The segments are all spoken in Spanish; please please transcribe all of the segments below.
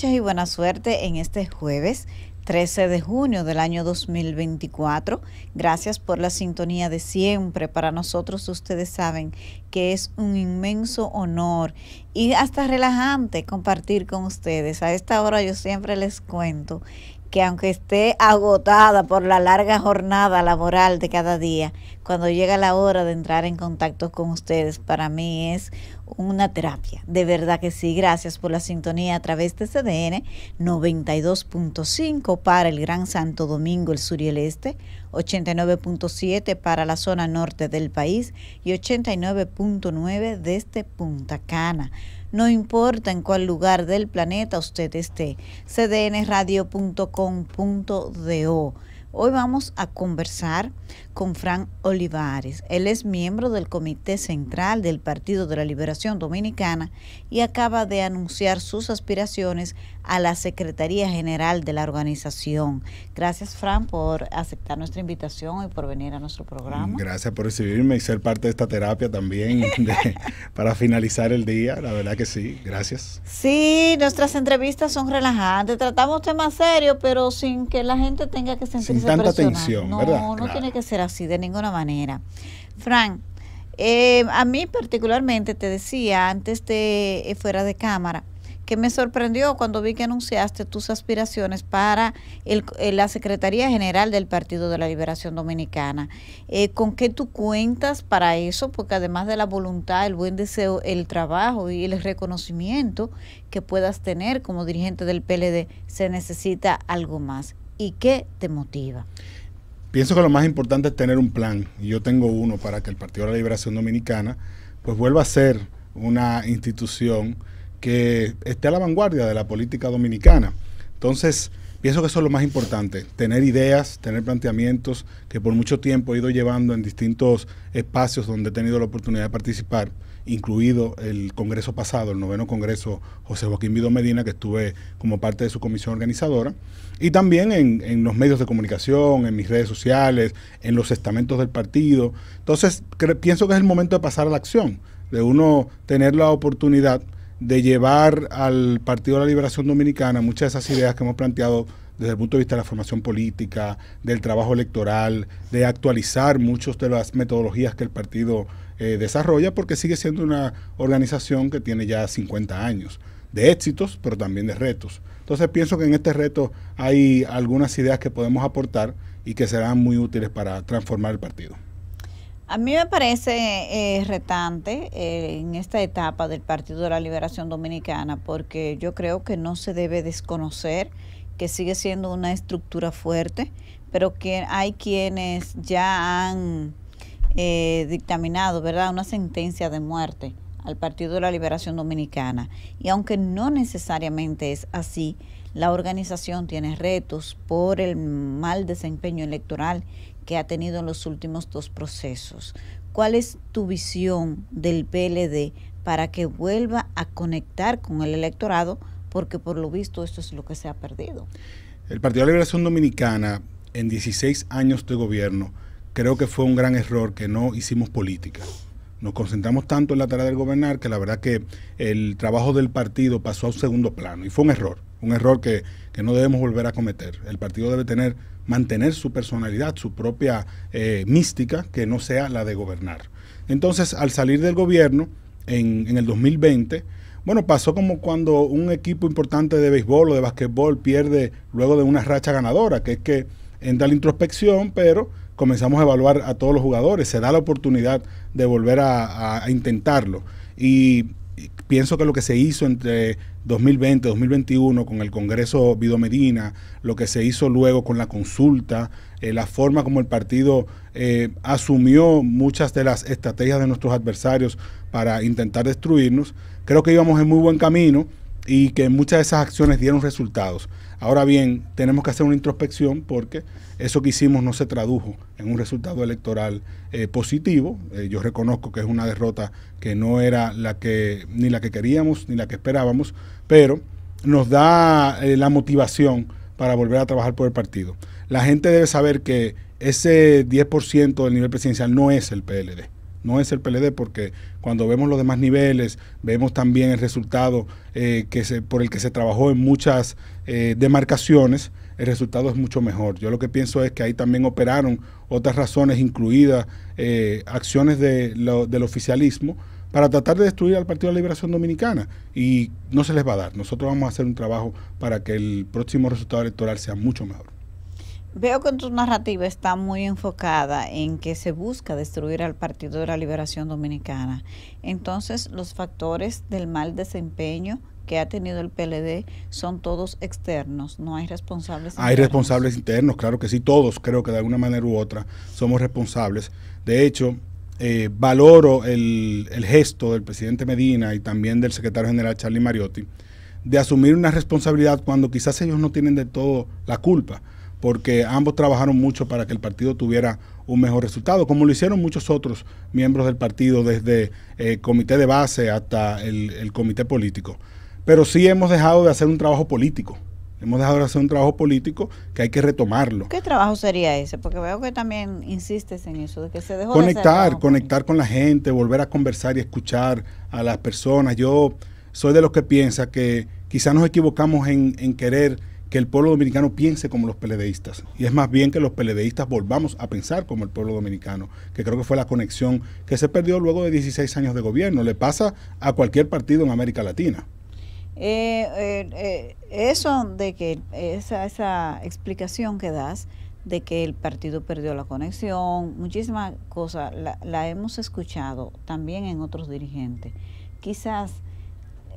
Y buena suerte en este jueves 13 de junio del año 2024. Gracias por la sintonía de siempre. Para nosotros ustedes saben que es un inmenso honor y hasta relajante compartir con ustedes. A esta hora yo siempre les cuento que aunque esté agotada por la larga jornada laboral de cada día, cuando llega la hora de entrar en contacto con ustedes, para mí es una terapia. De verdad que sí. Gracias por la sintonía a través de CDN 92.5 para el Gran Santo Domingo, el sur y el este, 89.7 para la zona norte del país y 89.9 desde Punta Cana. No importa en cuál lugar del planeta usted esté, cdnradio.com.do. Hoy vamos a conversar con Fran Olivares. Él es miembro del Comité Central del Partido de la Liberación Dominicana y acaba de anunciar sus aspiraciones a la Secretaría General de la organización. Gracias, Fran, por aceptar nuestra invitación y por venir a nuestro programa. Gracias por recibirme y ser parte de esta terapia también para finalizar el día. La verdad que sí, gracias. Sí, nuestras entrevistas son relajantes. Tratamos temas serios, pero sin que la gente tenga que sentirse sin tanta presionada. tensión, no, ¿verdad? No Claro. Tiene que ser así de ninguna manera. Fran, a mí particularmente te decía antes de fuera de cámara que me sorprendió cuando vi que anunciaste tus aspiraciones para la Secretaría General del Partido de la Liberación Dominicana. ¿Con qué tú cuentas para eso? Porque además de la voluntad, el buen deseo, el trabajo y el reconocimiento que puedas tener como dirigente del PLD, se necesita algo más. ¿Y qué te motiva? Pienso que lo más importante es tener un plan, y yo tengo uno para que el Partido de la Liberación Dominicana pues vuelva a ser una institución que esté a la vanguardia de la política dominicana. Entonces, pienso que eso es lo más importante, tener ideas, tener planteamientos que por mucho tiempo he ido llevando en distintos espacios donde he tenido la oportunidad de participar, incluido el congreso pasado, el 9º Congreso José Joaquín Vidó Medina, que estuve como parte de su comisión organizadora, y también en los medios de comunicación, en mis redes sociales, en los estamentos del partido. Entonces, pienso que es el momento de pasar a la acción, de uno tener la oportunidad de llevar al Partido de la Liberación Dominicana muchas de esas ideas que hemos planteado desde el punto de vista de la formación política, del trabajo electoral, de actualizar muchas de las metodologías que el partido desarrolla, porque sigue siendo una organización que tiene ya 50 años de éxitos, pero también de retos. Entonces pienso que en este reto hay algunas ideas que podemos aportar y que serán muy útiles para transformar el partido. A mí me parece retante en esta etapa del Partido de la Liberación Dominicana, porque yo creo que no se debe desconocer que sigue siendo una estructura fuerte, pero que hay quienes ya han dictaminado, ¿verdad?, una sentencia de muerte al Partido de la Liberación Dominicana. Y aunque no necesariamente es así, la organización tiene retos por el mal desempeño electoral que ha tenido en los últimos 2 procesos. ¿Cuál es tu visión del PLD para que vuelva a conectar con el electorado? Porque por lo visto esto es lo que se ha perdido. El Partido de la Liberación Dominicana, en 16 años de gobierno, creo que fue un gran error que no hicimos política. Nos concentramos tanto en la tarea del gobernar que la verdad que el trabajo del partido pasó a un segundo plano y fue un error que no debemos volver a cometer. El partido debe mantener su personalidad, su propia mística, que no sea la de gobernar. Entonces, al salir del gobierno en el 2020, bueno, pasó como cuando un equipo importante de béisbol o de basquetbol pierde luego de una racha ganadora, que es que entra la introspección, pero comenzamos a evaluar a todos los jugadores, se da la oportunidad de volver a intentarlo. Y pienso que lo que se hizo entre 2020 y 2021 con el Congreso Vidó Medina, lo que se hizo luego con la consulta, la forma como el partido asumió muchas de las estrategias de nuestros adversarios para intentar destruirnos, creo que íbamos en muy buen camino y que muchas de esas acciones dieron resultados. Ahora bien, tenemos que hacer una introspección porque eso que hicimos no se tradujo en un resultado electoral positivo. Yo reconozco que es una derrota que no era ni la que queríamos ni la que esperábamos, pero nos da la motivación para volver a trabajar por el partido. La gente debe saber que ese 10% del nivel presidencial no es el PLD. no es el PLD, porque cuando vemos los demás niveles, vemos también el resultado por el que se trabajó en muchas demarcaciones, el resultado es mucho mejor. Yo lo que pienso es que ahí también operaron otras razones, incluidas acciones del oficialismo, para tratar de destruir al Partido de la Liberación Dominicana, y no se les va a dar. Nosotros vamos a hacer un trabajo para que el próximo resultado electoral sea mucho mejor. Veo que tu narrativa está muy enfocada en que se busca destruir al Partido de la Liberación Dominicana. Entonces, los factores del mal desempeño que ha tenido el PLD son todos externos, no hay responsables internos. Hay responsables internos, claro que sí, todos creo que de alguna manera u otra somos responsables. De hecho, valoro el gesto del presidente Medina y también del secretario general Charlie Mariotti de asumir una responsabilidad cuando quizás ellos no tienen de todo la culpa, porque ambos trabajaron mucho para que el partido tuviera un mejor resultado, como lo hicieron muchos otros miembros del partido, desde el comité de base hasta el comité político. Pero sí hemos dejado de hacer un trabajo político. Hemos dejado de hacer un trabajo político que hay que retomarlo. ¿Qué trabajo sería ese? Porque veo que también insistes en eso, de que se dejó conectar con la gente, volver a conversar y escuchar a las personas. Yo soy de los que piensa que quizás nos equivocamos en querer que el pueblo dominicano piense como los PLDistas, y es más bien que los PLDistas volvamos a pensar como el pueblo dominicano, que creo que fue la conexión que se perdió luego de 16 años de gobierno. Le pasa a cualquier partido en América Latina. Eso de que esa explicación que das de que el partido perdió la conexión, muchísimas cosas la hemos escuchado también en otros dirigentes. Quizás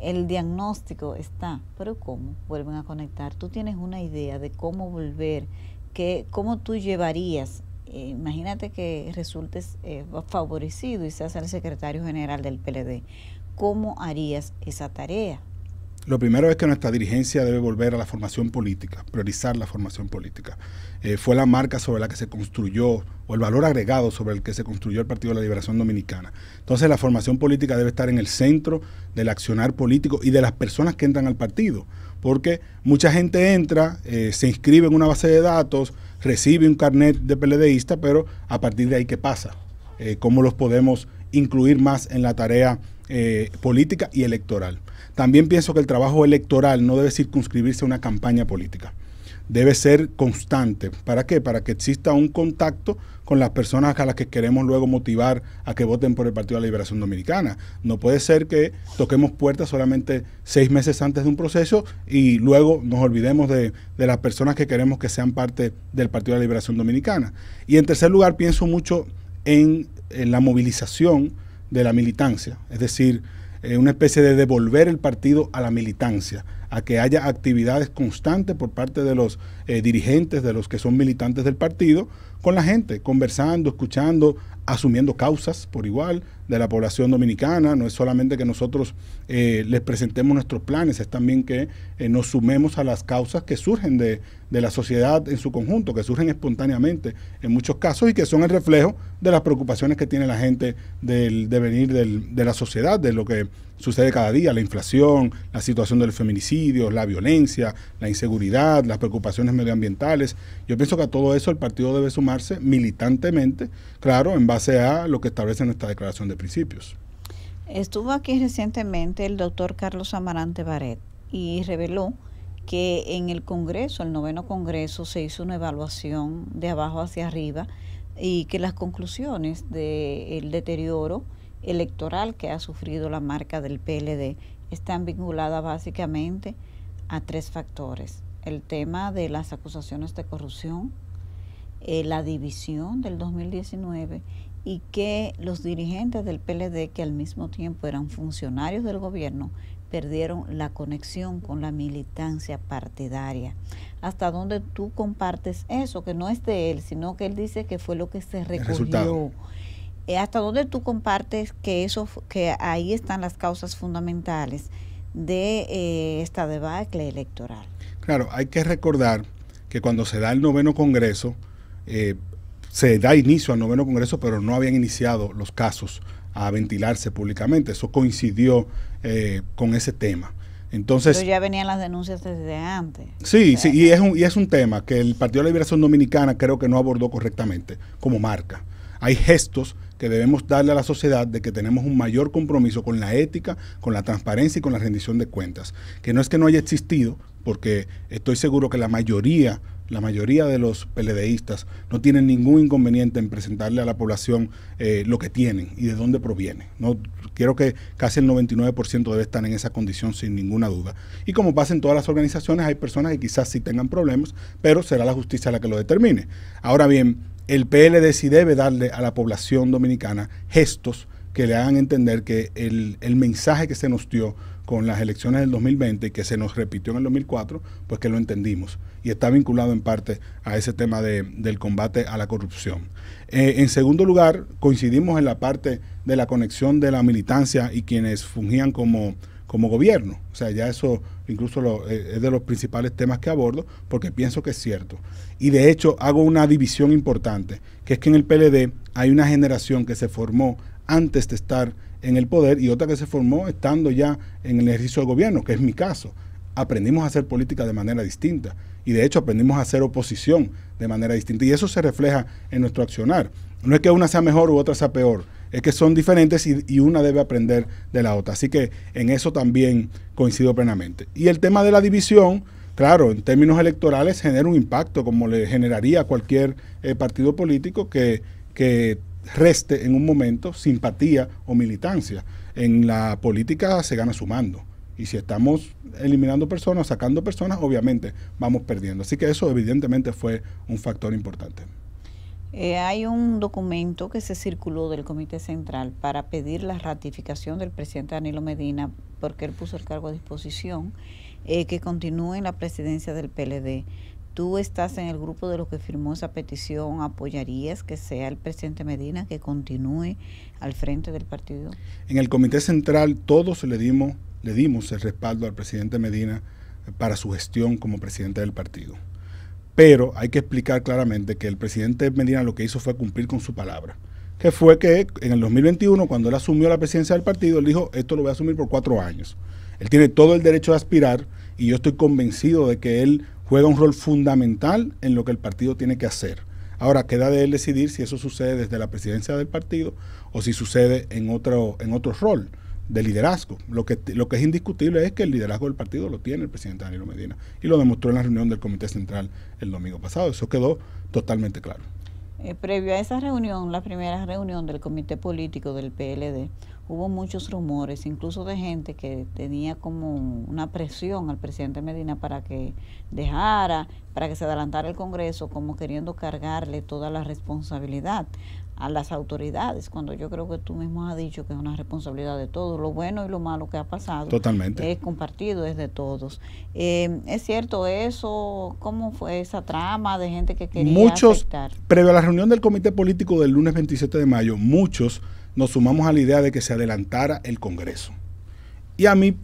el diagnóstico está, pero ¿cómo vuelven a conectar? Tú tienes una idea de cómo volver, cómo tú llevarías, imagínate que resultes favorecido y seas el secretario general del PLD, ¿cómo harías esa tarea? Lo primero es que nuestra dirigencia debe volver a la formación política, priorizar la formación política. Fue la marca sobre la que se construyó, o el valor agregado sobre el que se construyó el Partido de la Liberación Dominicana. Entonces la formación política debe estar en el centro del accionar político y de las personas que entran al partido, porque mucha gente entra, se inscribe en una base de datos, recibe un carnet de PLDista, pero a partir de ahí, ¿qué pasa? ¿Cómo los podemos incluir más en la tarea política y electoral? También pienso que el trabajo electoral no debe circunscribirse a una campaña política. Debe ser constante. ¿Para qué? Para que exista un contacto con las personas a las que queremos luego motivar a que voten por el Partido de la Liberación Dominicana. No puede ser que toquemos puertas solamente 6 meses antes de un proceso y luego nos olvidemos de las personas que queremos que sean parte del Partido de la Liberación Dominicana. Y en tercer lugar, pienso mucho en la movilización de la militancia, es decir, una especie de devolver el partido a la militancia, a que haya actividades constantes por parte de los dirigentes, de los que son militantes del partido, con la gente, conversando, escuchando, asumiendo causas por igual de la población dominicana. No es solamente que nosotros les presentemos nuestros planes, es también que nos sumemos a las causas que surgen de la sociedad en su conjunto, que surgen espontáneamente en muchos casos y que son el reflejo de las preocupaciones que tiene la gente del devenir de la sociedad, de lo que sucede cada día, la inflación, la situación del feminicidio, la violencia, la inseguridad, las preocupaciones medioambientales. Yo pienso que a todo eso el partido debe sumarse militantemente, claro, en base a lo que establece nuestra declaración de principios. Estuvo aquí recientemente el doctor Carlos Amarante Baret y reveló que en el Congreso, el 9º Congreso, se hizo una evaluación de abajo hacia arriba y que las conclusiones del deterioro electoral que ha sufrido la marca del PLD están vinculadas básicamente a 3 factores: el tema de las acusaciones de corrupción, la división del 2019 y que los dirigentes del PLD, que al mismo tiempo eran funcionarios del gobierno, perdieron la conexión con la militancia partidaria. ¿Hasta dónde tú compartes eso, que no es de él, sino que él dice que fue lo que se recogió? ¿Hasta dónde tú compartes que ahí están las causas fundamentales de esta debacle electoral? Claro, hay que recordar que cuando se da el 9º Congreso, se da inicio al 9º Congreso, pero no habían iniciado los casos a ventilarse públicamente. Eso coincidió con ese tema. Entonces, pero ya venían las denuncias desde antes. Sí, sí, y es un tema que el Partido de la Liberación Dominicana creo que no abordó correctamente como marca. Hay gestos que debemos darle a la sociedad de que tenemos un mayor compromiso con la ética, con la transparencia y con la rendición de cuentas. Que no es que no haya existido, porque estoy seguro que la mayoría de los PLDistas no tienen ningún inconveniente en presentarle a la población lo que tienen y de dónde proviene. No, quiero que casi el 99% debe estar en esa condición sin ninguna duda. Y como pasa en todas las organizaciones, hay personas que quizás sí tengan problemas, pero será la justicia la que lo determine. Ahora bien, el PLD sí debe darle a la población dominicana gestos que le hagan entender que el mensaje que se nos dio con las elecciones del 2020 y que se nos repitió en el 2004, pues que lo entendimos. Y está vinculado en parte a ese tema del combate a la corrupción. En segundo lugar, coincidimos en la parte de la conexión de la militancia y quienes fungían como gobierno. O sea, ya eso incluso es de los principales temas que abordo, porque pienso que es cierto. Y de hecho hago una división importante, que es que en el PLD hay una generación que se formó antes de estar en el poder y otra que se formó estando ya en el ejercicio del gobierno, que es mi caso. Aprendimos a hacer política de manera distinta y de hecho aprendimos a hacer oposición de manera distinta y eso se refleja en nuestro accionar. No es que una sea mejor u otra sea peor, es que son diferentes y una debe aprender de la otra. Así que en eso también coincido plenamente. Y el tema de la división, claro, en términos electorales genera un impacto como le generaría a cualquier partido político que reste en un momento simpatía o militancia. En la política se gana sumando. Y si estamos eliminando personas, sacando personas, obviamente vamos perdiendo. Así que eso evidentemente fue un factor importante. Hay un documento que se circuló del Comité Central para pedir la ratificación del presidente Danilo Medina, porque él puso el cargo a disposición, que continúe en la presidencia del PLD. ¿Tú estás en el grupo de los que firmó esa petición? ¿Apoyarías que sea el presidente Medina que continúe al frente del partido? En el Comité Central todos le dimos el respaldo al presidente Medina para su gestión como presidente del partido. Pero hay que explicar claramente que el presidente Medina lo que hizo fue cumplir con su palabra, que fue que en el 2021, cuando él asumió la presidencia del partido, él dijo, esto lo voy a asumir por 4 años. Él tiene todo el derecho de aspirar y yo estoy convencido de que él juega un rol fundamental en lo que el partido tiene que hacer. Ahora queda de él decidir si eso sucede desde la presidencia del partido o si sucede en otro rol de liderazgo. Lo que es indiscutible es que el liderazgo del partido lo tiene el presidente Danilo Medina y lo demostró en la reunión del Comité Central el domingo pasado. Eso quedó totalmente claro. Previo a esa reunión, la primera reunión del Comité Político del PLD, hubo muchos rumores, incluso de gente que tenía como una presión al presidente Medina para que dejara, para que se adelantara el Congreso, como queriendo cargarle toda la responsabilidad a las autoridades, cuando yo creo que tú mismo has dicho que es una responsabilidad de todos, lo bueno y lo malo que ha pasado. Totalmente. Es compartido, es de todos. ¿Es cierto eso? ¿Cómo fue esa trama de gente que quería aceptar? Previo a la reunión del Comité Político del lunes 27 de mayo, muchos nos sumamos a la idea de que se adelantara el Congreso. Y a mí,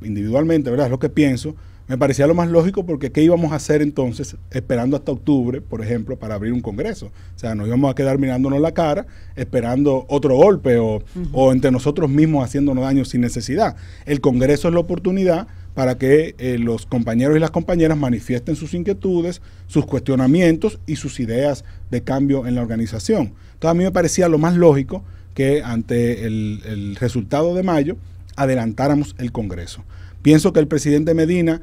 individualmente, ¿verdad? Es lo que pienso, me parecía lo más lógico porque ¿qué íbamos a hacer entonces esperando hasta octubre, por ejemplo, para abrir un Congreso? O sea, nos íbamos a quedar mirándonos la cara, esperando otro golpe o entre nosotros mismos haciéndonos daño sin necesidad. El Congreso es la oportunidad para que los compañeros y las compañeras manifiesten sus inquietudes, sus cuestionamientos y sus ideas de cambio en la organización. Entonces a mí me parecía lo más lógico que ante el resultado de mayo adelantáramos el Congreso. Pienso que el presidente Medina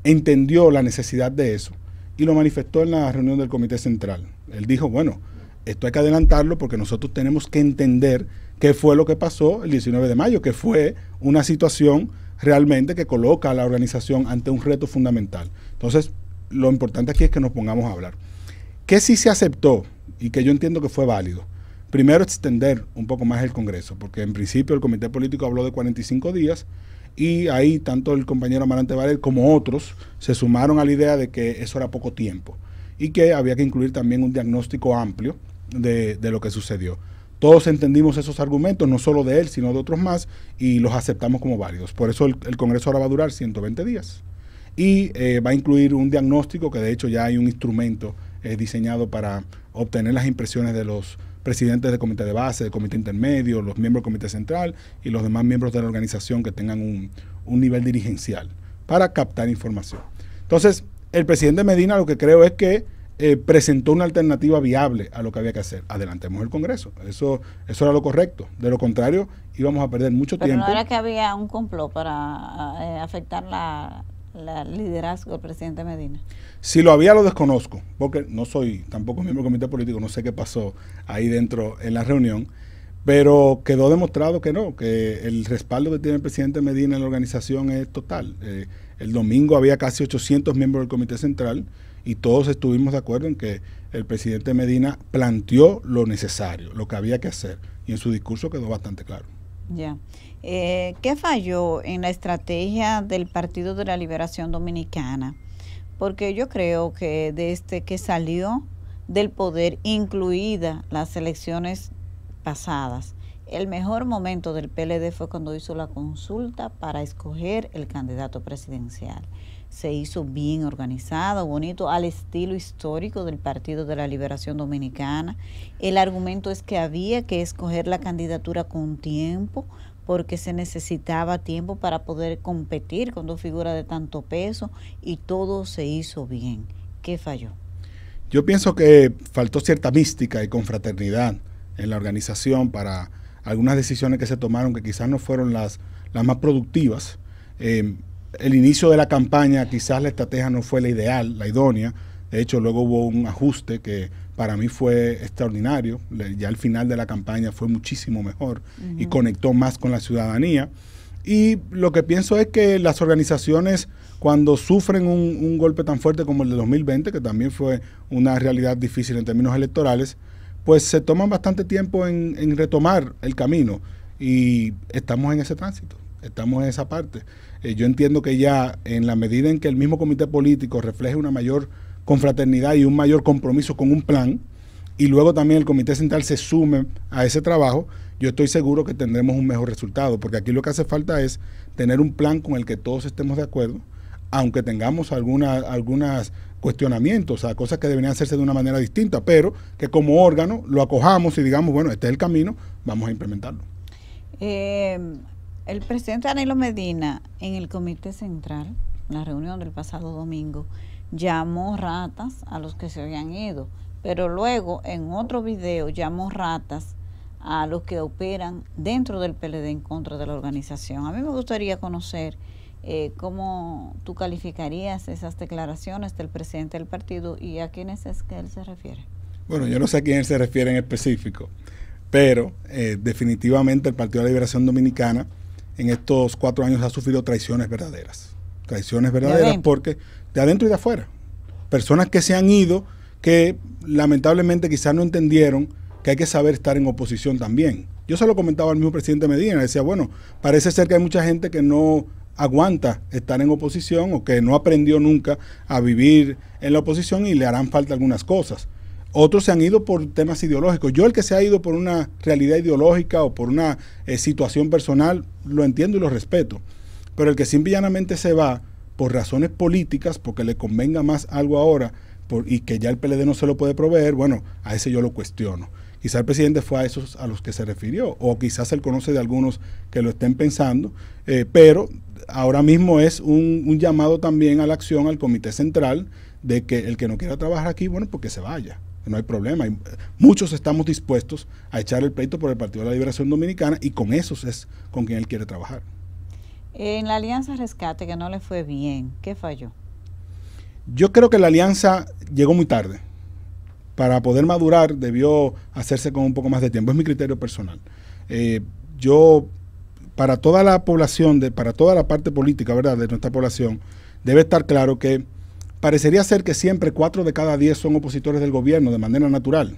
entendió la necesidad de eso y lo manifestó en la reunión del Comité Central. Él dijo, bueno, esto hay que adelantarlo porque nosotros tenemos que entender qué fue lo que pasó el 19 de mayo, que fue una situación realmente que coloca a la organización ante un reto fundamental. Entonces, lo importante aquí es que nos pongamos a hablar. ¿Qué sí se aceptó y que yo entiendo que fue válido? Primero, extender un poco más el Congreso, porque en principio el Comité Político habló de 45 días, y ahí tanto el compañero Amarante Varela como otros se sumaron a la idea de que eso era poco tiempo y que había que incluir también un diagnóstico amplio de lo que sucedió. Todos entendimos esos argumentos, no solo de él, sino de otros más, y los aceptamos como válidos. Por eso el Congreso ahora va a durar 120 días y va a incluir un diagnóstico que de hecho ya hay un instrumento diseñado para obtener las impresiones de los presidentes del comité de base, del comité intermedio, los miembros del comité central y los demás miembros de la organización que tengan un nivel dirigencial para captar información. Entonces, el presidente Medina lo que creo es que presentó una alternativa viable a lo que había que hacer. Adelantemos el Congreso. Eso era lo correcto. De lo contrario, íbamos a perder mucho tiempo. Pero no era que había un complot para afectar el liderazgo del presidente Medina. Si lo había, lo desconozco, porque no soy tampoco miembro del comité político, no sé qué pasó ahí dentro en la reunión, pero quedó demostrado que no, que el respaldo que tiene el presidente Medina en la organización es total. El domingo había casi 800 miembros del comité central y todos estuvimos de acuerdo en que el presidente Medina planteó lo necesario, lo que había que hacer, y en su discurso quedó bastante claro. Ya. ¿Qué falló en la estrategia del Partido de la Liberación Dominicana? Porque yo creo que desde que salió del poder, incluidas las elecciones pasadas, el mejor momento del PLD fue cuando hizo la consulta para escoger el candidato presidencial. Se hizo bien organizado, bonito, al estilo histórico del Partido de la Liberación Dominicana. El argumento es que había que escoger la candidatura con tiempo, porque se necesitaba tiempo para poder competir con dos figuras de tanto peso, y todo se hizo bien. ¿Qué falló? Yo pienso que faltó cierta mística y confraternidad en la organización para algunas decisiones que se tomaron que quizás no fueron las más productivas. El inicio de la campaña, quizás la estrategia no fue la ideal, la idónea. De hecho, luego hubo un ajuste que para mí fue extraordinario. Ya al final de la campaña fue muchísimo mejor y conectó más con la ciudadanía. Y lo que pienso es que las organizaciones, cuando sufren un golpe tan fuerte como el de 2020, que también fue una realidad difícil en términos electorales, pues se toman bastante tiempo en retomar el camino. Y estamos en ese tránsito, estamos en esa parte. Yo entiendo que ya en la medida en que el mismo comité político refleje una mayor confraternidad y un mayor compromiso con un plan, y luego también el comité central se sume a ese trabajo, yo estoy seguro que tendremos un mejor resultado, porque aquí lo que hace falta es tener un plan con el que todos estemos de acuerdo, aunque tengamos algunas cuestionamientos, o sea, cosas que deberían hacerse de una manera distinta, pero que como órgano lo acojamos y digamos, bueno, este es el camino, vamos a implementarlo. El presidente Danilo Medina, en el comité central, en la reunión del pasado domingo, llamó ratas a los que se habían ido, pero luego en otro video llamó ratas a los que operan dentro del PLD en contra de la organización. A mí me gustaría conocer cómo tú calificarías esas declaraciones del presidente del partido y a quiénes es que él se refiere. Bueno, yo no sé a quién él se refiere en específico, pero definitivamente el Partido de la Liberación Dominicana en estos 4 años ha sufrido traiciones verdaderas. Traiciones verdaderas porque de adentro y de afuera. Personas que se han ido, que lamentablemente quizás no entendieron que hay que saber estar en oposición también. Yo se lo comentaba al mismo presidente Medina, decía, bueno, parece ser que hay mucha gente que no aguanta estar en oposición o que no aprendió nunca a vivir en la oposición y le harán falta algunas cosas. Otros se han ido por temas ideológicos. Yo el que se ha ido por una realidad ideológica o por una situación personal, lo entiendo y lo respeto. Pero el que simple y llanamente se va por razones políticas, porque le convenga más algo ahora y que ya el PLD no se lo puede proveer, bueno, a ese yo lo cuestiono. Quizás el presidente fue a esos a los que se refirió, o quizás él conoce de algunos que lo estén pensando, pero ahora mismo es un llamado también a la acción al comité central de que el que no quiera trabajar aquí, bueno, pues que se vaya. No hay problema. Muchos estamos dispuestos a echar el pleito por el Partido de la Liberación Dominicana y con esos es con quien él quiere trabajar. En la Alianza Rescate, que no le fue bien, ¿qué falló? Yo creo que la alianza llegó muy tarde. Para poder madurar debió hacerse con un poco más de tiempo. Es mi criterio personal. Para toda la población, para toda la parte política, ¿verdad?, de nuestra población, debe estar claro que parecería ser que siempre 4 de cada 10 son opositores del gobierno de manera natural.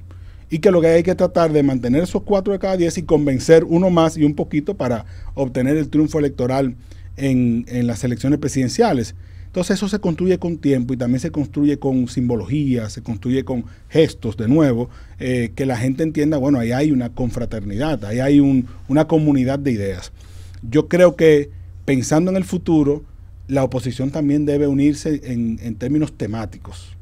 Y que lo que hay que tratar de mantener esos 4 de cada 10 y convencer uno más y un poquito para obtener el triunfo electoral en las elecciones presidenciales. Entonces eso se construye con tiempo y también se construye con simbología, se construye con gestos de nuevo, que la gente entienda, bueno, ahí hay una confraternidad, ahí hay una comunidad de ideas. Yo creo que pensando en el futuro, la oposición también debe unirse en términos temáticos.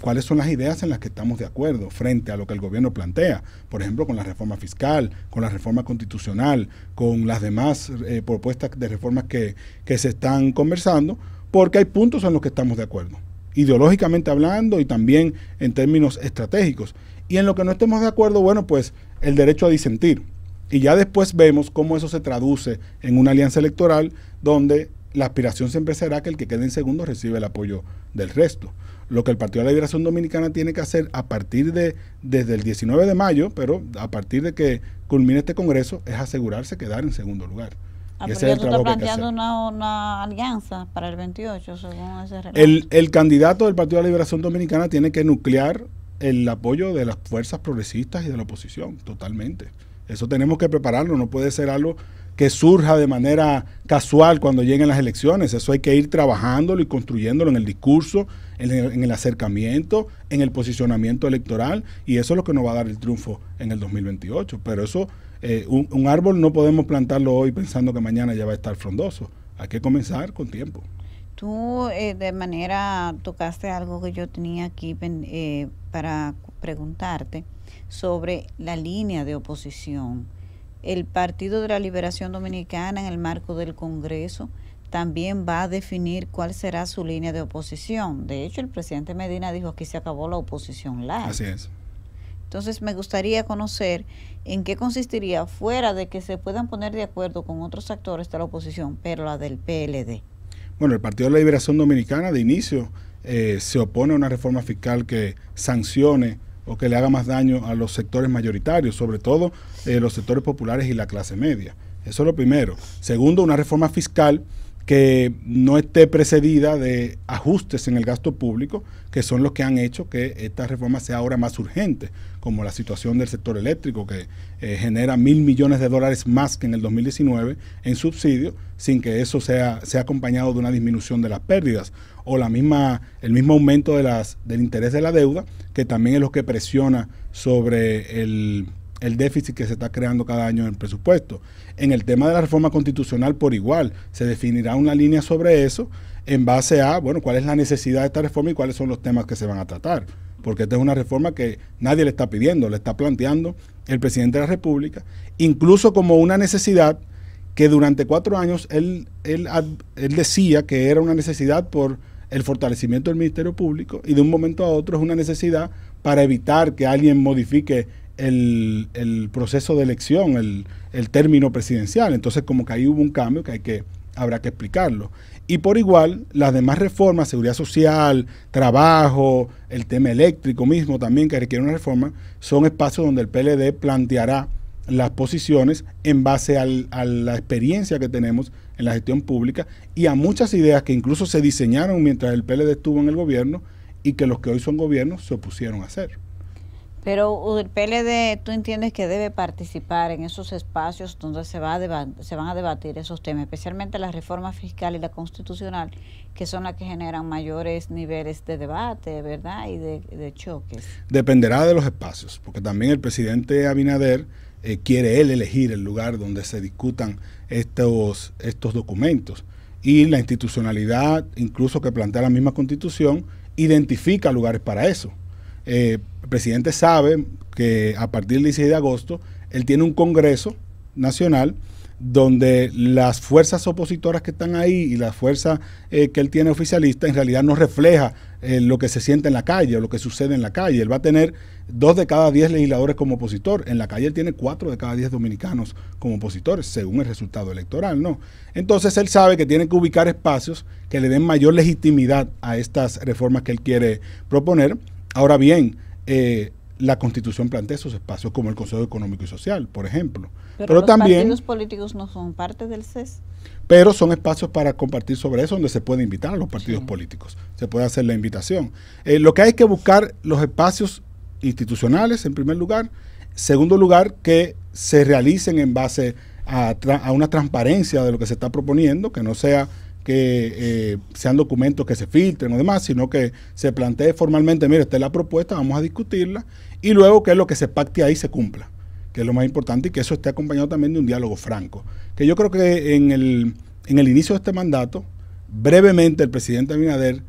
¿Cuáles son las ideas en las que estamos de acuerdo frente a lo que el gobierno plantea? Por ejemplo, con la reforma fiscal, con la reforma constitucional, con las demás propuestas de reformas que se están conversando, porque hay puntos en los que estamos de acuerdo. ideológicamente hablando y también en términos estratégicos. Y en lo que no estemos de acuerdo, bueno, pues el derecho a disentir. Y ya después vemos cómo eso se traduce en una alianza electoral donde la aspiración siempre será que el que quede en segundo recibe el apoyo del resto. Lo que el Partido de la Liberación Dominicana tiene que hacer desde el 19 de mayo, pero a partir de que culmine este Congreso, es asegurarse de quedar en segundo lugar. Pero ya tú estás planteando una alianza para el 28, según ese relato. El candidato del Partido de la Liberación Dominicana tiene que nuclear el apoyo de las fuerzas progresistas y de la oposición, totalmente. Eso tenemos que prepararlo, no puede ser algo que surja de manera casual cuando lleguen las elecciones. Eso hay que ir trabajándolo y construyéndolo en el discurso, en el acercamiento, en el posicionamiento electoral, y eso es lo que nos va a dar el triunfo en el 2028. Pero eso, un árbol no podemos plantarlo hoy pensando que mañana ya va a estar frondoso. Hay que comenzar con tiempo. Tú de manera tocaste algo que yo tenía aquí para preguntarte sobre la línea de oposición. El Partido de la Liberación Dominicana, en el marco del Congreso, también va a definir cuál será su línea de oposición. De hecho, el presidente Medina dijo que se acabó la oposición live. Así es. Entonces, me gustaría conocer en qué consistiría, fuera de que se puedan poner de acuerdo con otros actores de la oposición, pero la del PLD. Bueno, el Partido de la Liberación Dominicana de inicio se opone a una reforma fiscal que sancione o que le haga más daño a los sectores mayoritarios, sobre todo los sectores populares y la clase media. Eso es lo primero. Segundo, una reforma fiscal que no esté precedida de ajustes en el gasto público, que son los que han hecho que esta reforma sea ahora más urgente, como la situación del sector eléctrico, que genera $1.000 millones más que en el 2019 en subsidio, sin que eso sea acompañado de una disminución de las pérdidas, o el mismo aumento del interés de la deuda, que también es lo que presiona sobre el déficit que se está creando cada año en el presupuesto. En el tema de la reforma constitucional, por igual, se definirá una línea sobre eso en base a, bueno, cuál es la necesidad de esta reforma y cuáles son los temas que se van a tratar. Porque esta es una reforma que nadie le está pidiendo, le está planteando el presidente de la República, incluso como una necesidad que durante 4 años él decía que era una necesidad por el fortalecimiento del Ministerio Público, y de un momento a otro es una necesidad para evitar que alguien modifique el proceso de elección, el término presidencial. Entonces, como que ahí hubo un cambio que habrá que explicarlo. Y por igual, las demás reformas, seguridad social, trabajo, el tema eléctrico mismo también, que requiere una reforma, son espacios donde el PLD planteará las posiciones en base a la experiencia que tenemos en la gestión pública y a muchas ideas que incluso se diseñaron mientras el PLD estuvo en el gobierno y que los que hoy son gobiernos se opusieron a hacer. Pero el PLD, ¿tú entiendes que debe participar en esos espacios donde se van a debatir esos temas, especialmente la reforma fiscal y la constitucional, que son las que generan mayores niveles de debate, ¿verdad? Y de choques. Dependerá de los espacios, porque también el presidente Abinader quiere él elegir el lugar donde se discutan estos documentos. Y la institucionalidad, incluso que plantea la misma Constitución, identifica lugares para eso. El presidente sabe que a partir del 16 de agosto él tiene un Congreso Nacional donde las fuerzas opositoras que están ahí y la fuerza que él tiene oficialista en realidad no refleja lo que se siente en la calle o lo que sucede en la calle. Él va a tener 2 de cada 10 legisladores como opositor. En la calle él tiene 4 de cada 10 dominicanos como opositores, según el resultado electoral, ¿no? Entonces él sabe que tiene que ubicar espacios que le den mayor legitimidad a estas reformas que él quiere proponer. Ahora bien, la Constitución plantea esos espacios como el Consejo Económico y Social, por ejemplo. Pero los también, partidos políticos no son parte del CES. Pero son espacios para compartir sobre eso, donde se puede invitar a los partidos políticos. Se puede hacer la invitación. Lo que hay que buscar los espacios institucionales, en primer lugar. Segundo lugar, que se realicen en base a una transparencia de lo que se está proponiendo, que no sea que sean documentos que se filtren o demás, sino que se plantee formalmente, mire, esta es la propuesta, vamos a discutirla, y luego que lo que se pacte ahí se cumpla, que es lo más importante, y que eso esté acompañado también de un diálogo franco. Que yo creo que en el inicio de este mandato, brevemente el presidente Abinader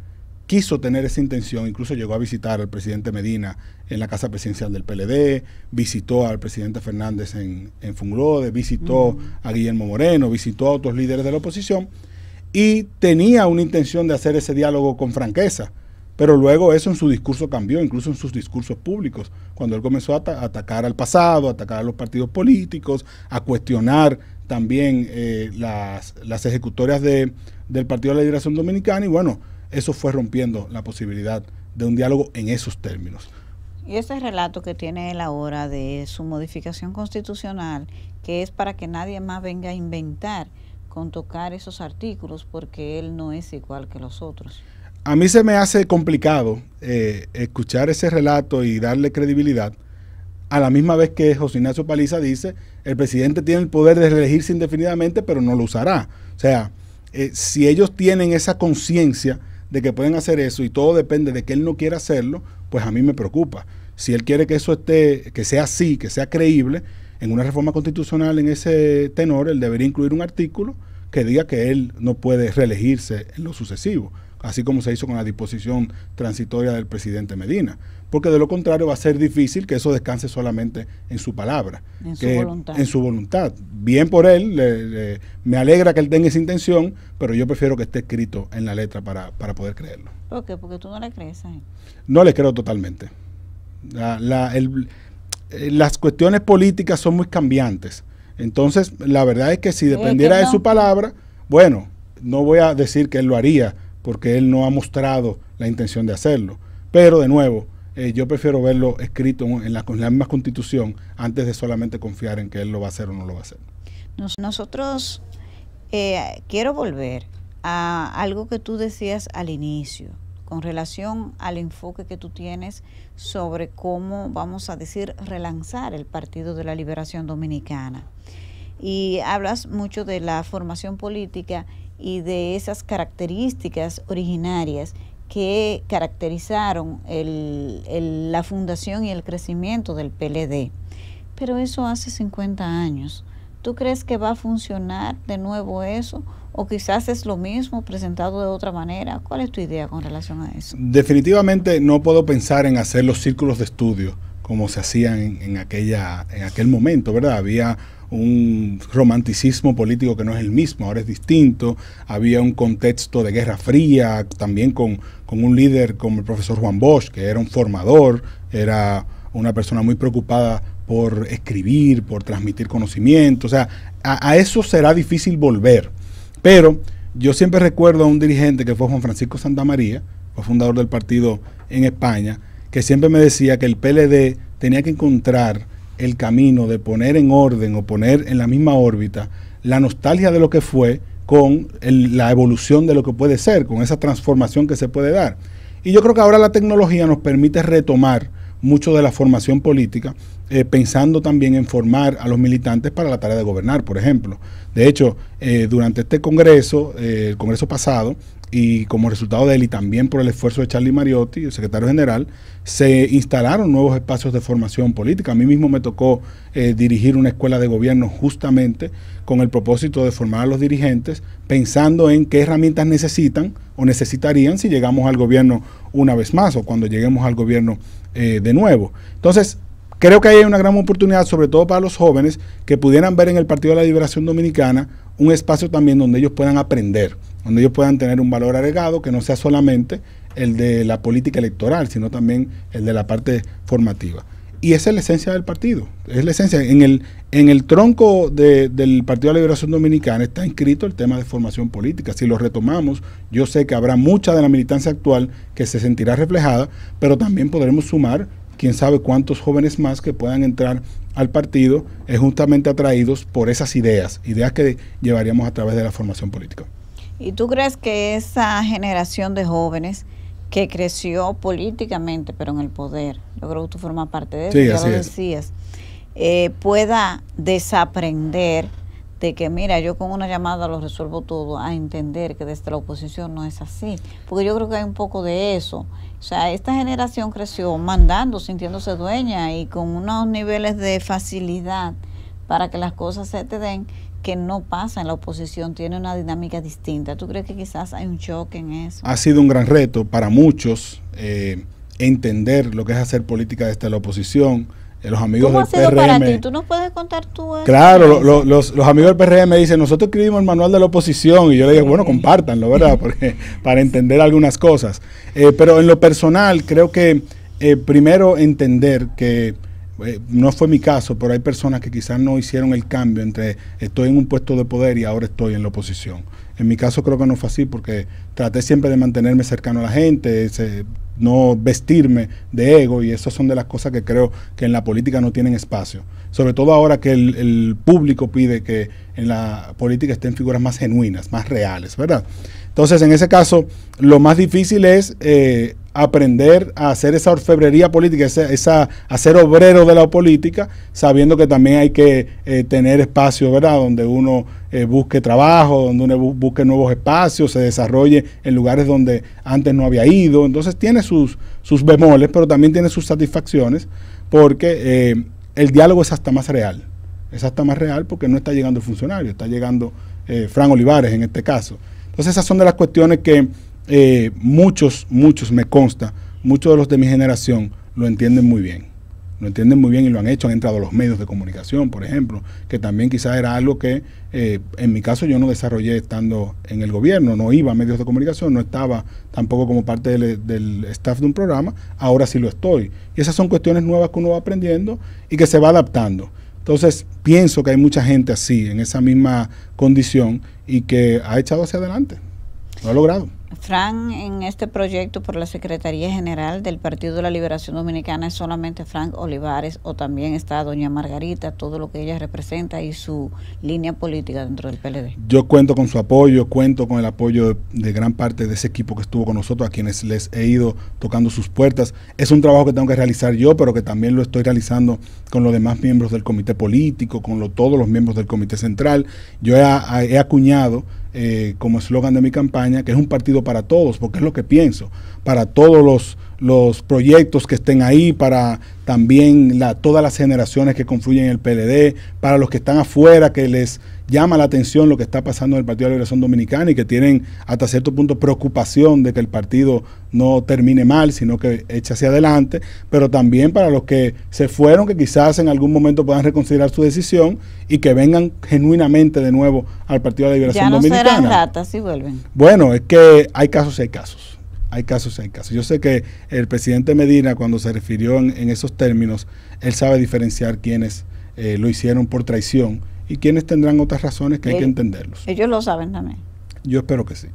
quiso tener esa intención, incluso llegó a visitar al presidente Medina en la casa presidencial del PLD, visitó al presidente Fernández en Funglode, visitó a Guillermo Moreno, visitó a otros líderes de la oposición, y tenía una intención de hacer ese diálogo con franqueza. pero luego eso en su discurso cambió, incluso en sus discursos públicos, cuando él comenzó a atacar al pasado, a atacar a los partidos políticos, a cuestionar también las ejecutorias del Partido de la Liberación Dominicana, y bueno, eso fue rompiendo la posibilidad de un diálogo en esos términos. Y ese relato que tiene él ahora de su modificación constitucional, que es para que nadie más venga a inventar con tocar esos artículos, porque él no es igual que los otros. A mí se me hace complicado escuchar ese relato y darle credibilidad, a la misma vez que José Ignacio Paliza dice, el presidente tiene el poder de reelegirse indefinidamente, pero no lo usará. O sea, si ellos tienen esa conciencia de que pueden hacer eso y todo depende de que él no quiera hacerlo, pues a mí me preocupa. Si él quiere que eso que sea así, que sea creíble, en una reforma constitucional en ese tenor, él debería incluir un artículo que diga que él no puede reelegirse en lo sucesivo, así como se hizo con la disposición transitoria del presidente Medina, porque de lo contrario va a ser difícil que eso descanse solamente en su palabra, en su voluntad. Bien por él, me alegra que él tenga esa intención, pero yo prefiero que esté escrito en la letra para poder creerlo. ¿Por qué? Porque tú no le crees a él. No le creo totalmente. Las cuestiones políticas son muy cambiantes. Entonces, la verdad es que si dependiera de su palabra, bueno, no voy a decir que él lo haría, porque él no ha mostrado la intención de hacerlo. Pero, de nuevo, yo prefiero verlo escrito en la misma Constitución antes de solamente confiar en que él lo va a hacer o no lo va a hacer. Nosotros, quiero volver a algo que tú decías al inicio, con relación al enfoque que tú tienes sobre cómo, vamos a decir, relanzar el Partido de la Liberación Dominicana. Y hablas mucho de la formación política y de esas características originarias que caracterizaron la fundación y el crecimiento del PLD. Pero eso hace 50 años. ¿Tú crees que va a funcionar de nuevo eso? ¿O quizás es lo mismo presentado de otra manera? ¿Cuál es tu idea con relación a eso? Definitivamente no puedo pensar en hacer los círculos de estudio como se hacían en aquel momento, ¿verdad? Había un romanticismo político que no es el mismo, ahora es distinto. Había un contexto de Guerra Fría, también con un líder como el profesor Juan Bosch, que era un formador, era una persona muy preocupada por escribir, por transmitir conocimiento. O sea, a eso será difícil volver. Pero yo siempre recuerdo a un dirigente que fue Juan Francisco Santamaría, fue fundador del partido en España, que siempre me decía que el PLD tenía que encontrar el camino de poner en orden o poner en la misma órbita la nostalgia de lo que fue con la evolución de lo que puede ser, con esa transformación que se puede dar. Y yo creo que ahora la tecnología nos permite retomar mucho de la formación política, pensando también en formar a los militantes para la tarea de gobernar, por ejemplo. De hecho, durante este congreso, el congreso pasado, y como resultado de él y también por el esfuerzo de Charlie Mariotti, el secretario general, se instalaron nuevos espacios de formación política. A mí mismo me tocó dirigir una escuela de gobierno justamente con el propósito de formar a los dirigentes, pensando en qué herramientas necesitan o necesitarían si llegamos al gobierno una vez más o cuando lleguemos al gobierno de nuevo. Entonces, creo que hay una gran oportunidad, sobre todo para los jóvenes, que pudieran ver en el Partido de la Liberación Dominicana un espacio también donde ellos puedan aprender, donde ellos puedan tener un valor agregado que no sea solamente el de la política electoral, sino también el de la parte formativa. Y esa es la esencia del partido, es la esencia. En el tronco del Partido de la Liberación Dominicana está inscrito el tema de formación política. Si lo retomamos, yo sé que habrá mucha de la militancia actual que se sentirá reflejada, pero también podremos sumar quién sabe cuántos jóvenes más que puedan entrar al partido justamente atraídos por esas ideas que llevaríamos a través de la formación política. ¿Y tú crees que esa generación de jóvenes que creció políticamente, pero en el poder, yo creo que tú formas parte de eso, sí, ya lo decías, pueda desaprender de que, mira, yo con una llamada lo resuelvo todo, a entender que desde la oposición no es así? Porque yo creo que hay un poco de eso. O sea, esta generación creció mandando, sintiéndose dueña y con unos niveles de facilidad para que las cosas se te den, que no pasa en la oposición, tiene una dinámica distinta. ¿Tú crees que quizás hay un choque en eso? Ha sido un gran reto para muchos entender lo que es hacer política desde la oposición, Los amigos ¿Cómo del ha sido PRM, para ti? ¿Tú nos puedes contar tú? Claro, los amigos del PRM dicen, nosotros escribimos el manual de la oposición, y yo le digo, bueno, compártanlo, ¿verdad? Porque, para entender algunas cosas. Pero en lo personal, creo que primero entender que no fue mi caso, pero hay personas que quizás no hicieron el cambio entre estoy en un puesto de poder y ahora estoy en la oposición. En mi caso creo que no fue así, porque traté siempre de mantenerme cercano a la gente, no vestirme de ego, y esas son de las cosas que creo que en la política no tienen espacio. Sobre todo ahora que el público pide que en la política estén figuras más genuinas, más reales, ¿verdad? Entonces, en ese caso, lo más difícil es aprender a hacer esa orfebrería política, a ser obrero de la política, sabiendo que también hay que tener espacios, ¿verdad?, donde uno busque trabajo, donde uno busque nuevos espacios, se desarrolle en lugares donde antes no había ido. Entonces tiene sus bemoles, pero también tiene sus satisfacciones, porque el diálogo es hasta más real. Es hasta más real porque no está llegando el funcionario, está llegando Fran Olivares en este caso. Entonces esas son de las cuestiones que muchos, me consta, muchos de los de mi generación lo entienden muy bien. Lo entienden muy bien y lo han hecho, han entrado a los medios de comunicación, por ejemplo, que también quizás era algo que en mi caso yo no desarrollé estando en el gobierno, no iba a medios de comunicación, no estaba tampoco como parte del staff de un programa, ahora sí lo estoy. Y esas son cuestiones nuevas que uno va aprendiendo y que se va adaptando. Entonces, pienso que hay mucha gente así, en esa misma condición, y que ha echado hacia adelante, lo ha logrado. Fran, en este proyecto por la Secretaría General del Partido de la Liberación Dominicana, ¿es solamente Fran Olivares o también está doña Margarita, todo lo que ella representa y su línea política dentro del PLD? Yo cuento con su apoyo, cuento con el apoyo de gran parte de ese equipo que estuvo con nosotros, a quienes les he ido tocando sus puertas. Es un trabajo que tengo que realizar yo, pero que también lo estoy realizando con los demás miembros del comité político, con todos los miembros del comité central. Yo he acuñado como eslogan de mi campaña, que es un partido para todos, porque es lo que pienso, para todos los proyectos que estén ahí, para también todas las generaciones que confluyen en el PLD, para los que están afuera, que les llama la atención lo que está pasando en el Partido de la Liberación Dominicana y que tienen hasta cierto punto preocupación de que el partido no termine mal, sino que eche hacia adelante, pero también para los que se fueron, que quizás en algún momento puedan reconsiderar su decisión y que vengan genuinamente de nuevo al Partido de la Liberación Dominicana. Ya no serán ratas si vuelven. Bueno, es que hay casos y hay casos. Hay casos y hay casos. Yo sé que el presidente Medina, cuando se refirió en esos términos, él sabe diferenciar quienes lo hicieron por traición y quienes tendrán otras razones que hay que entenderlos. Ellos lo saben también. Yo espero que sí.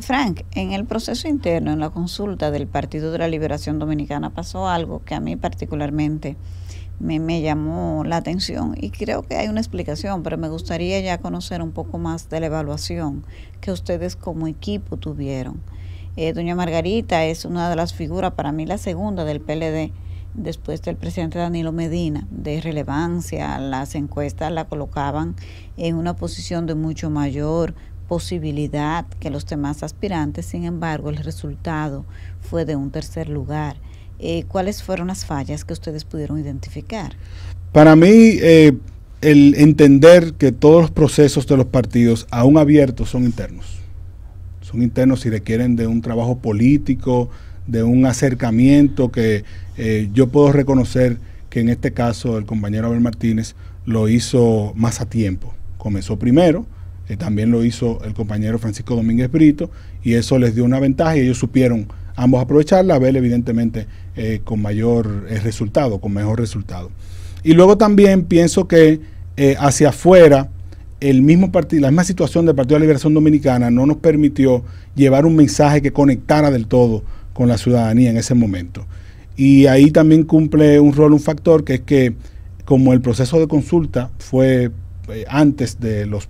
Frank, en el proceso interno, en la consulta del Partido de la Liberación Dominicana, pasó algo que a mí particularmente me llamó la atención y creo que hay una explicación, pero me gustaría ya conocer un poco más de la evaluación que ustedes como equipo tuvieron. Doña Margarita es una de las figuras, para mí la segunda del PLD, después del presidente Danilo Medina, de relevancia. Las encuestas la colocaban en una posición de mucho mayor posibilidad que los demás aspirantes, sin embargo el resultado fue de un tercer lugar. ¿Cuáles fueron las fallas que ustedes pudieron identificar? Para mí, el entender que todos los procesos de los partidos, aún abiertos, son internos. Son internos y requieren de un trabajo político, de un acercamiento que yo puedo reconocer que en este caso el compañero Abel Martínez lo hizo más a tiempo. Comenzó primero, también lo hizo el compañero Francisco Domínguez Brito, y eso les dio una ventaja y ellos supieron ambos aprovecharla. Abel evidentemente con mayor resultado, con mejor resultado. Y luego también pienso que hacia afuera el mismo partido, la misma situación del Partido de la Liberación Dominicana no nos permitió llevar un mensaje que conectara del todo con la ciudadanía en ese momento. Y ahí también cumple un rol, un factor, que es que como el proceso de consulta fue antes de los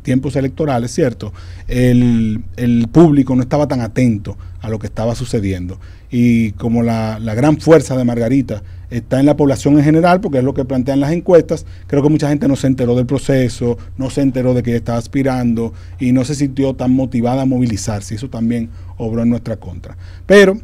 tiempos electorales, ¿cierto? El público no estaba tan atento a lo que estaba sucediendo. Y como la gran fuerza de Margarita está en la población en general, porque es lo que plantean las encuestas, creo que mucha gente no se enteró del proceso, no se enteró de que ella estaba aspirando y no se sintió tan motivada a movilizarse. Eso también obró en nuestra contra. Pero,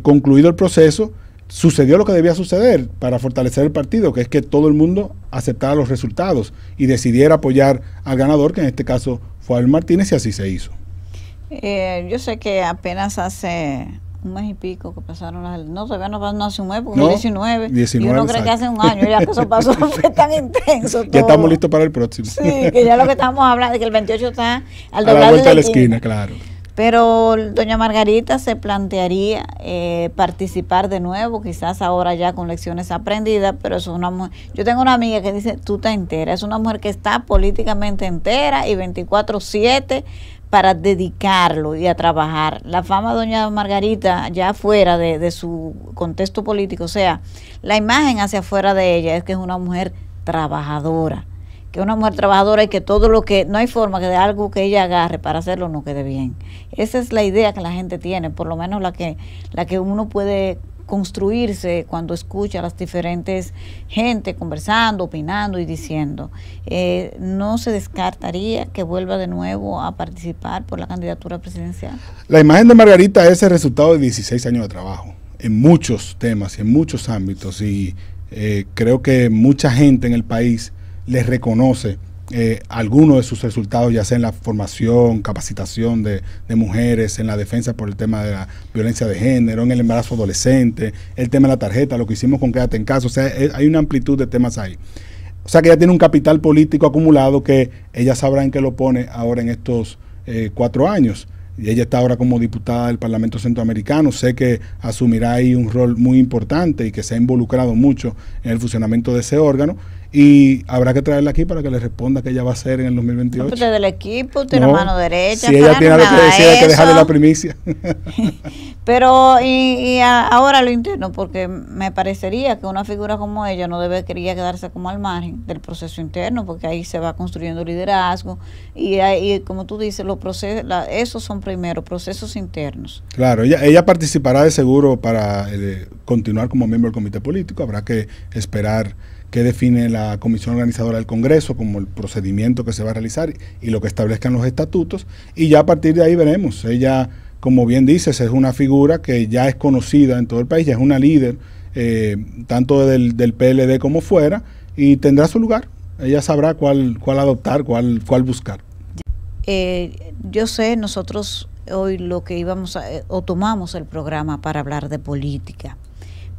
concluido el proceso, sucedió lo que debía suceder para fortalecer el partido, que es que todo el mundo aceptara los resultados y decidiera apoyar al ganador, que en este caso fue Abel Martínez, y así se hizo. Yo sé que apenas hace un mes y pico que pasaron no, todavía no hace un mes, porque no, 19, 19, y uno cree que hace un año, ya que eso pasó, fue tan intenso todo. Ya estamos listos para el próximo. Sí, que ya lo que estamos hablando, de que el 28 está al a la vuelta de la esquina, claro. Pero doña Margarita se plantearía participar de nuevo, quizás ahora ya con lecciones aprendidas, pero es una mujer, yo tengo una amiga que dice, tú estás entera, es una mujer que está políticamente entera y 24/7 para dedicarlo y a trabajar. La fama de doña Margarita ya fuera de su contexto político, o sea, la imagen hacia afuera de ella es que es una mujer trabajadora, que es una mujer trabajadora y que todo lo que, no hay forma que de algo que ella agarre para hacerlo no quede bien. Esa es la idea que la gente tiene, por lo menos la que uno puede construirse cuando escucha a las diferentes gente conversando, opinando y diciendo. ¿No se descartaría que vuelva de nuevo a participar por la candidatura presidencial? La imagen de Margarita es el resultado de 16 años de trabajo en muchos temas y en muchos ámbitos, y creo que mucha gente en el país les reconoce algunos de sus resultados, ya sea en la formación, capacitación de mujeres, en la defensa por el tema de la violencia de género, en el embarazo adolescente, el tema de la tarjeta, lo que hicimos con Quédate en Casa. O sea, hay una amplitud de temas ahí. O sea que ella tiene un capital político acumulado que ella sabrá en qué lo pone ahora en estos 4 años. Y ella está ahora como diputada del Parlamento Centroamericano. Sé que asumirá ahí un rol muy importante y que se ha involucrado mucho en el funcionamiento de ese órgano. Y habrá que traerla aquí para que le responda qué ella va a hacer en el 2028. No, usted del equipo, usted la mano derecha. Si ella tiene algo que decir, hay que dejarle la primicia. Pero, y ahora lo interno, porque me parecería que una figura como ella no debería quedarse como al margen del proceso interno, porque ahí se va construyendo liderazgo. Y como tú dices, los procesos, esos son primero procesos internos. Claro, ella participará de seguro para continuar como miembro del comité político. Habrá que esperar que define la comisión organizadora del Congreso como el procedimiento que se va a realizar y lo que establezcan los estatutos, y ya a partir de ahí veremos. Ella, como bien dices, es una figura que ya es conocida en todo el país, ya es una líder tanto del PLD como fuera, y tendrá su lugar. Ella sabrá cuál adoptar, cuál buscar. Yo sé, nosotros hoy lo que íbamos o tomamos el programa para hablar de política,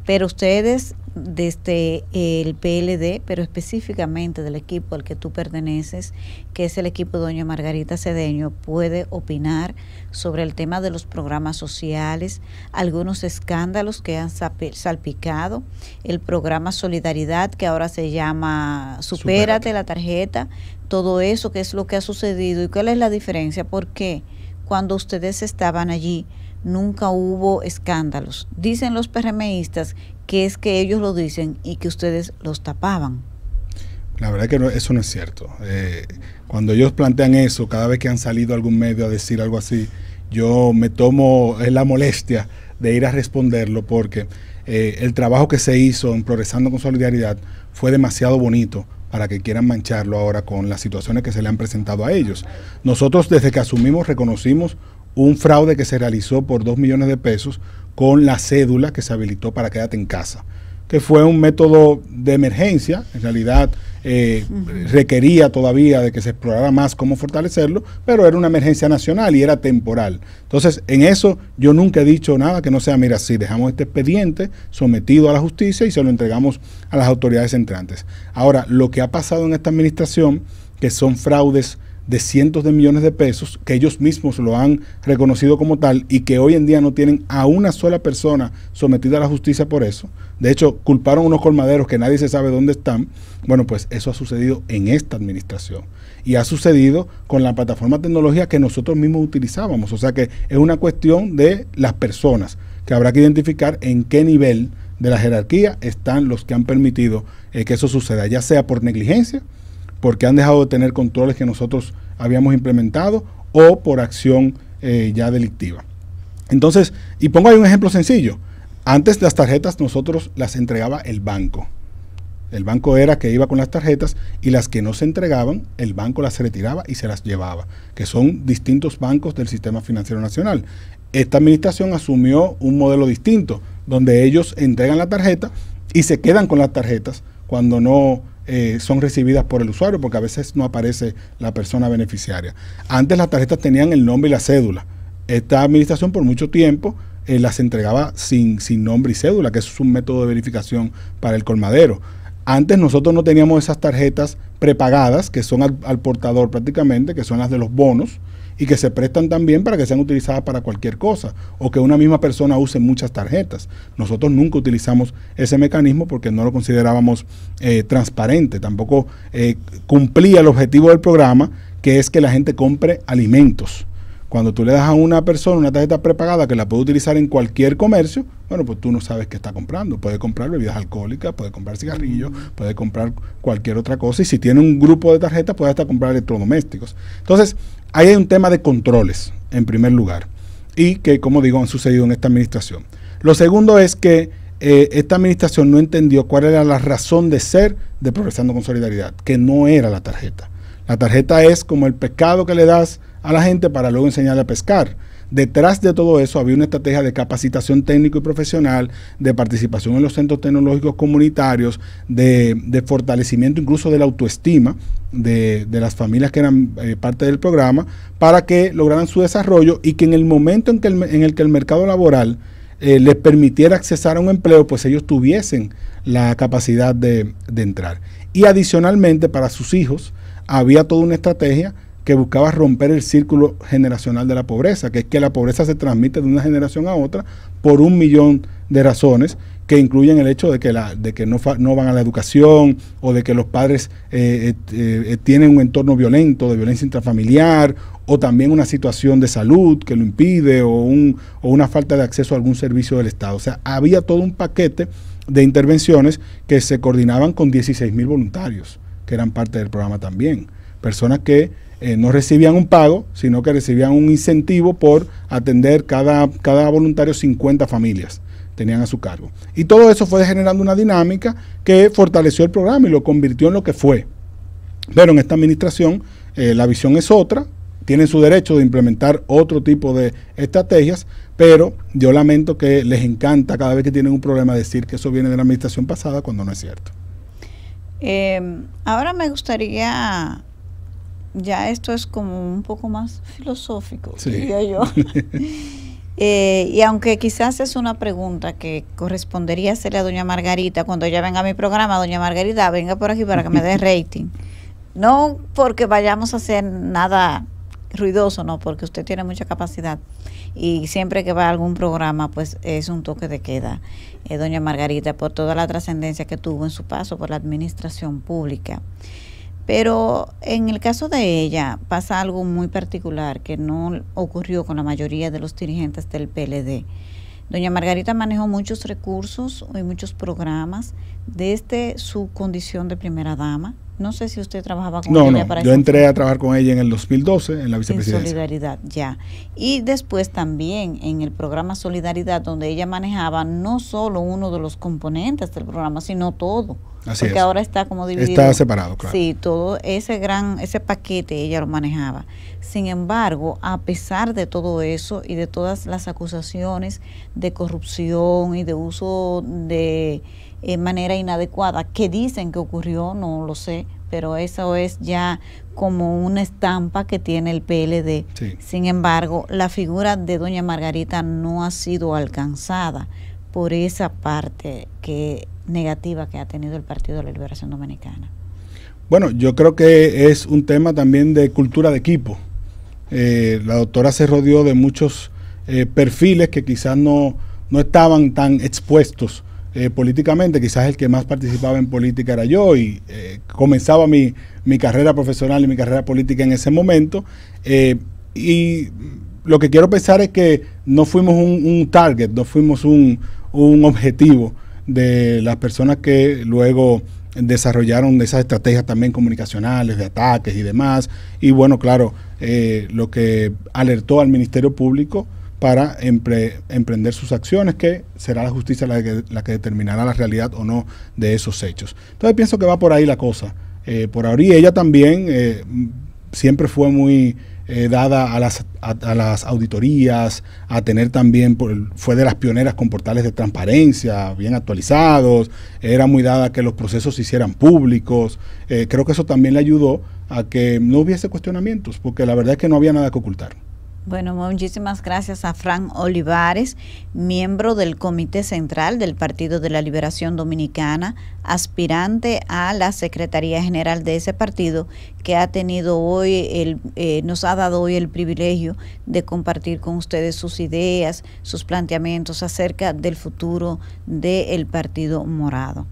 pero ustedes desde el PLD, pero específicamente del equipo al que tú perteneces, que es el equipo de doña Margarita Cedeño, puede opinar sobre el tema de los programas sociales, algunos escándalos que han salpicado, el programa Solidaridad, que ahora se llama Supérate, la tarjeta, todo eso, qué es lo que ha sucedido y cuál es la diferencia, porque cuando ustedes estaban allí nunca hubo escándalos. Dicen los PRMistas que es que ellos lo dicen y que ustedes los tapaban. La verdad es que eso no es cierto. Cuando ellos plantean eso, cada vez que han salido a algún medio a decir algo así, yo me tomo la molestia de ir a responderlo, porque el trabajo que se hizo en Progresando con Solidaridad fue demasiado bonito para que quieran mancharlo ahora con las situaciones que se le han presentado a ellos. Nosotros, desde que asumimos, reconocimos un fraude que se realizó por 2 millones de pesos con la cédula que se habilitó para Quédate en Casa, que fue un método de emergencia. En realidad requería todavía de que se explorara más cómo fortalecerlo, pero era una emergencia nacional y era temporal. Entonces, en eso yo nunca he dicho nada que no sea, mira, sí, dejamos este expediente sometido a la justicia y se lo entregamos a las autoridades entrantes. Ahora, lo que ha pasado en esta administración, que son fraudes de cientos de millones de pesos, que ellos mismos lo han reconocido como tal y que hoy en día no tienen a una sola persona sometida a la justicia por eso. De hecho, culparon unos colmaderos que nadie se sabe dónde están. Bueno, pues eso ha sucedido en esta administración y ha sucedido con la plataforma tecnológica que nosotros mismos utilizábamos. O sea que es una cuestión de las personas, que habrá que identificar en qué nivel de la jerarquía están los que han permitido que eso suceda, ya sea por negligencia, porque han dejado de tener controles que nosotros habíamos implementado, o por acción ya delictiva. Entonces, y pongo ahí un ejemplo sencillo. Antes las tarjetas nosotros las entregaba el banco. El banco era que iba con las tarjetas, y las que no se entregaban, el banco las retiraba y se las llevaba, que son distintos bancos del Sistema Financiero Nacional. Esta administración asumió un modelo distinto, donde ellos entregan la tarjeta y se quedan con las tarjetas cuando no son recibidas por el usuario, porque a veces no aparece la persona beneficiaria. Antes las tarjetas tenían el nombre y la cédula. Esta administración por mucho tiempo las entregaba sin nombre y cédula, que eso es un método de verificación para el colmadero. Antes nosotros no teníamos esas tarjetas prepagadas, que son al portador prácticamente, que son las de los bonos, y que se prestan también para que sean utilizadas para cualquier cosa, o que una misma persona use muchas tarjetas. Nosotros nunca utilizamos ese mecanismo porque no lo considerábamos transparente, tampoco cumplía el objetivo del programa, que es que la gente compre alimentos. Cuando tú le das a una persona una tarjeta prepagada que la puede utilizar en cualquier comercio, bueno, pues tú no sabes qué está comprando. Puede comprar bebidas alcohólicas, puede comprar cigarrillos, puede comprar cualquier otra cosa. Y si tiene un grupo de tarjetas, puede hasta comprar electrodomésticos. Entonces, ahí hay un tema de controles, en primer lugar. Y que, como digo, han sucedido en esta administración. Lo segundo es que esta administración no entendió cuál era la razón de ser de Progresando con Solidaridad, que no era la tarjeta. La tarjeta es como el pescado que le das a la gente para luego enseñarle a pescar. Detrás de todo eso había una estrategia de capacitación técnico y profesional, de participación en los centros tecnológicos comunitarios, de fortalecimiento incluso de la autoestima de las familias que eran parte del programa, para que lograran su desarrollo y que en el momento en el que el mercado laboral les permitiera accesar a un empleo, pues ellos tuviesen la capacidad de entrar. Y adicionalmente para sus hijos había toda una estrategia que buscaba romper el círculo generacional de la pobreza, que es que la pobreza se transmite de una generación a otra por 1.000.000 de razones, que incluyen el hecho de que no van a la educación, o de que los padres tienen un entorno violento, de violencia intrafamiliar, o también una situación de salud que lo impide, o una falta de acceso a algún servicio del Estado. O sea, había todo un paquete de intervenciones que se coordinaban con 16.000 voluntarios, que eran parte del programa también. Personas que no recibían un pago, sino que recibían un incentivo por atender cada voluntario 50 familias tenían a su cargo. Y todo eso fue generando una dinámica que fortaleció el programa y lo convirtió en lo que fue. Pero en esta administración la visión es otra, tienen su derecho de implementar otro tipo de estrategias, pero yo lamento que les encanta cada vez que tienen un problema decir que eso viene de la administración pasada, cuando no es cierto. Ahora me gustaría, ya esto es como un poco más filosófico, sí, diría yo. Y aunque quizás es una pregunta que correspondería hacerle a doña Margarita cuando ella venga a mi programa: doña Margarita, venga por aquí para que me dé rating. No porque vayamos a hacer nada ruidoso, no, porque usted tiene mucha capacidad y siempre que va a algún programa pues es un toque de queda, doña Margarita, por toda la trascendencia que tuvo en su paso por la administración pública. Pero en el caso de ella pasa algo muy particular que no ocurrió con la mayoría de los dirigentes del PLD. Doña Margarita manejó muchos recursos y muchos programas desde su condición de primera dama. No sé si usted trabajaba con ella para eso. Yo entré a trabajar con ella en el 2012 en la vicepresidencia. En Solidaridad, ya. Y después también en el programa Solidaridad, donde ella manejaba no solo uno de los componentes del programa, sino todo. Así porque es. Ahora está como dividido. Está separado, claro. Sí, todo ese paquete ella lo manejaba. Sin embargo, a pesar de todo eso y de todas las acusaciones de corrupción y de uso de manera inadecuada que dicen que ocurrió, no lo sé, pero eso es ya como una estampa que tiene el PLD. Sí. Sin embargo, la figura de doña Margarita no ha sido alcanzada por esa parte negativa que ha tenido el Partido de la Liberación Dominicana. Bueno, yo creo que es un tema también de cultura de equipo. La doctora se rodeó de muchos perfiles que quizás no estaban tan expuestos políticamente. Quizás el que más participaba en política era yo, y comenzaba mi carrera profesional y mi carrera política en ese momento, y lo que quiero pensar es que no fuimos un target, no fuimos un objetivo de las personas que luego desarrollaron esas estrategias también comunicacionales de ataques y demás. Y bueno, claro, lo que alertó al Ministerio Público para emprender sus acciones, que será la justicia la que determinará la realidad o no de esos hechos. Entonces pienso que va por ahí la cosa. Por ahora, y ella también siempre fue muy dada a las auditorías, a tener también, fue de las pioneras con portales de transparencia bien actualizados, era muy dada a que los procesos se hicieran públicos. Creo que eso también le ayudó a que no hubiese cuestionamientos, porque la verdad es que no había nada que ocultar. Bueno, muchísimas gracias a Fran Olivares, miembro del Comité Central del Partido de la Liberación Dominicana, aspirante a la Secretaría General de ese partido, que ha tenido hoy, nos ha dado hoy el privilegio de compartir con ustedes sus ideas, sus planteamientos acerca del futuro del Partido Morado.